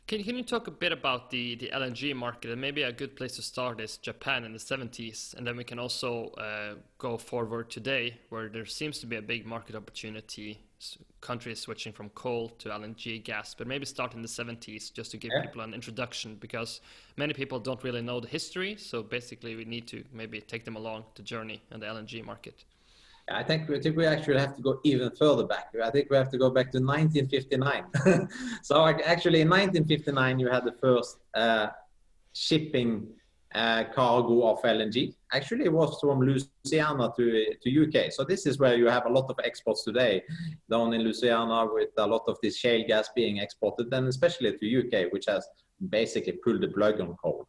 Can you talk a bit about the LNG market? And maybe a good place to start is Japan in the 70s, and then we can also go forward today, where there seems to be a big market opportunity, countries switching from coal to LNG gas. But maybe start in the 70s just to give people an introduction, because many people don't really know the history. So basically, we need to maybe take them along the journey in the LNG market. I think we actually have to go even further back. I think we have to go back to 1959. So actually in 1959, you had the first shipping cargo of LNG. Actually, it was from Louisiana to UK. So this is where you have a lot of exports today, down in Louisiana, with a lot of this shale gas being exported, and especially to UK, which has basically pulled the plug on coal.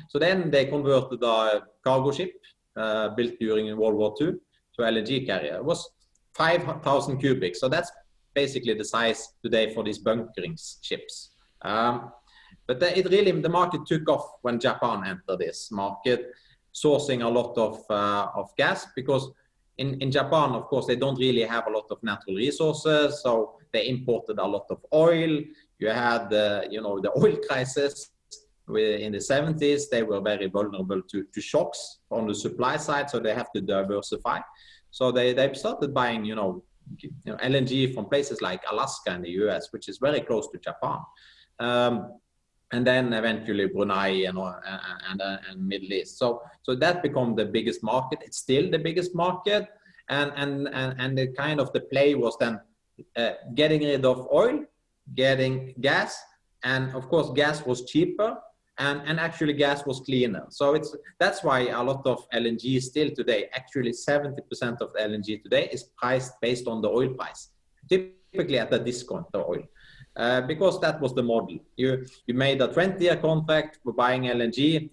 So then they converted a cargo ship built during World War II to LNG carrier. It was 5,000 cubic. So that's basically the size today for these bunkering ships. But the market took off when Japan entered this market, sourcing a lot of gas, because in Japan, of course, they don't really have a lot of natural resources. So they imported a lot of oil. You had the oil crisis in the 70s. They were very vulnerable to shocks on the supply side, so they have to diversify. So they started buying LNG from places like Alaska in the US, which is very close to Japan, and then eventually Brunei and Middle East. So that became the biggest market. It's still the biggest market, and the kind of the play was then getting rid of oil, getting gas, and of course gas was cheaper. And actually gas was cleaner. So that's why a lot of LNG still today, actually 70% of LNG today is priced based on the oil price, typically at a discount to oil, because that was the model. You made a 20-year contract for buying LNG.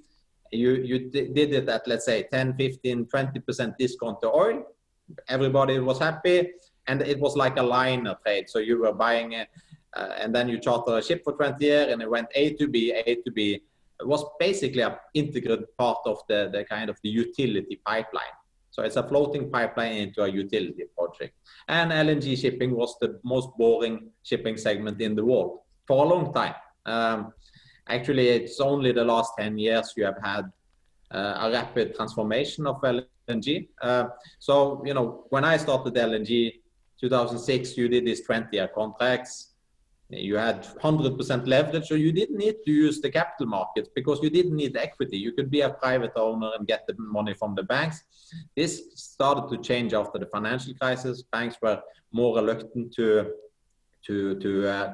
You did it at, let's say, 10, 15, 20% discount to oil. Everybody was happy, and it was like a liner trade. So you were buying it, and then you charter a ship for 20 years, and it went A to B, A to B. It was basically an integrated part of the kind of the utility pipeline. So it's a floating pipeline into a utility project. And LNG shipping was the most boring shipping segment in the world for a long time. Actually, it's only the last 10 years you have had a rapid transformation of LNG. So, when I started LNG 2006, you did these 20-year contracts. You had 100% leverage, so you didn't need to use the capital markets because you didn't need equity. You could be a private owner and get the money from the banks. This started to change after the financial crisis. Banks were more reluctant to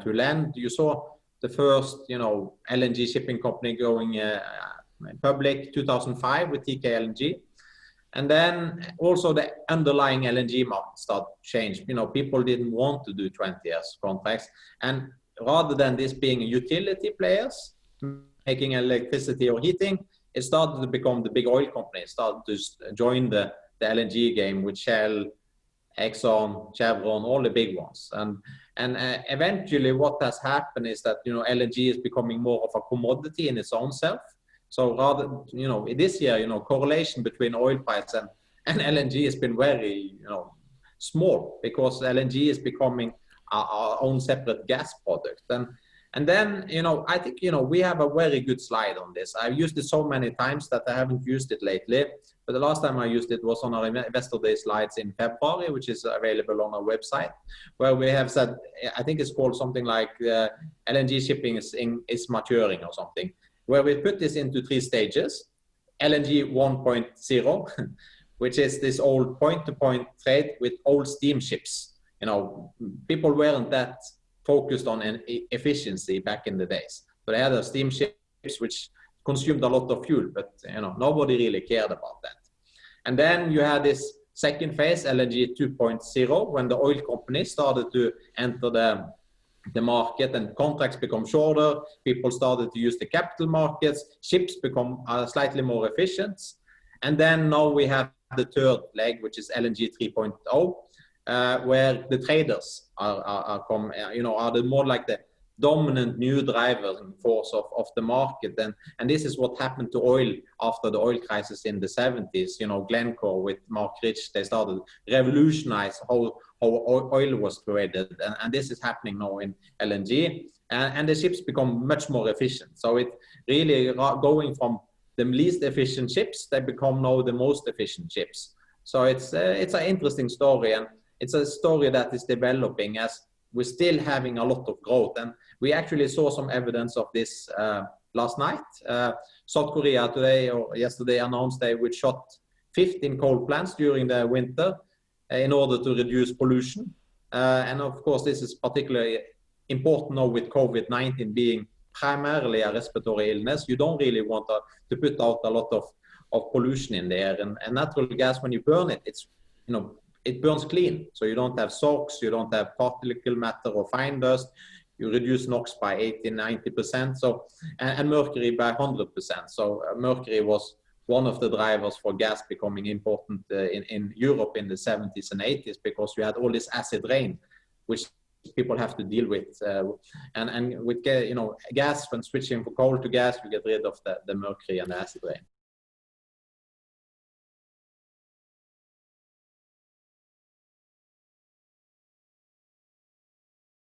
lend. You saw the first, LNG shipping company going public 2005 with TK. And then also the underlying LNG market started to change. People didn't want to do 20 years contracts. And rather than this being utility players making electricity or heating, it started to become the big oil companies, started to join the LNG game with Shell, Exxon, Chevron, all the big ones. And eventually what has happened is that, LNG is becoming more of a commodity in its own self. So rather, this year, correlation between oil price and LNG has been very, small, because LNG is becoming our own separate gas product. And then, I think, we have a very good slide on this. I've used it so many times that I haven't used it lately. But the last time I used it was on our Investor Day slides in February, which is available on our website, where we have said, I think it's called something like LNG shipping is maturing or something, where we put this into 3 stages. LNG 1.0, which is this old point-to-point trade with old steamships. People weren't that focused on efficiency back in the days. So they had steamships which consumed a lot of fuel, but nobody really cared about that. And then you had this second phase, LNG 2.0, when the oil companies started to enter the market and contracts become shorter, people started to use the capital markets, ships become slightly more efficient. And then now we have the third leg, which is LNG 3.0, where the traders are more like dominant new driving force of the market. And this is what happened to oil after the oil crisis in the 70s. You know, Glencore with Mark Rich, they started revolutionize how oil was traded. And this is happening now in LNG. And the ships become much more efficient. So it really going from the least efficient ships, they become now the most efficient ships. So it's an interesting story, and it's a story that is developing as we're still having a lot of growth. And we actually saw some evidence of this last night. South Korea today or yesterday announced they would shut 15 coal plants during the winter in order to reduce pollution. And of course, this is particularly important now with COVID-19 being primarily a respiratory illness. You don't really want to put out a lot of pollution in the air. And natural gas, when you burn it, it's, you know, it burns clean. So you don't have SOx, you don't have particle matter or fine dust. You reduce NOx by 80–90%. So and mercury by 100%. So mercury was one of the drivers for gas becoming important in Europe in the 70s and 80s, because you had all this acid rain, which people have to deal with. And with, you know, gas, when switching from coal to gas, you get rid of the mercury and the acid rain.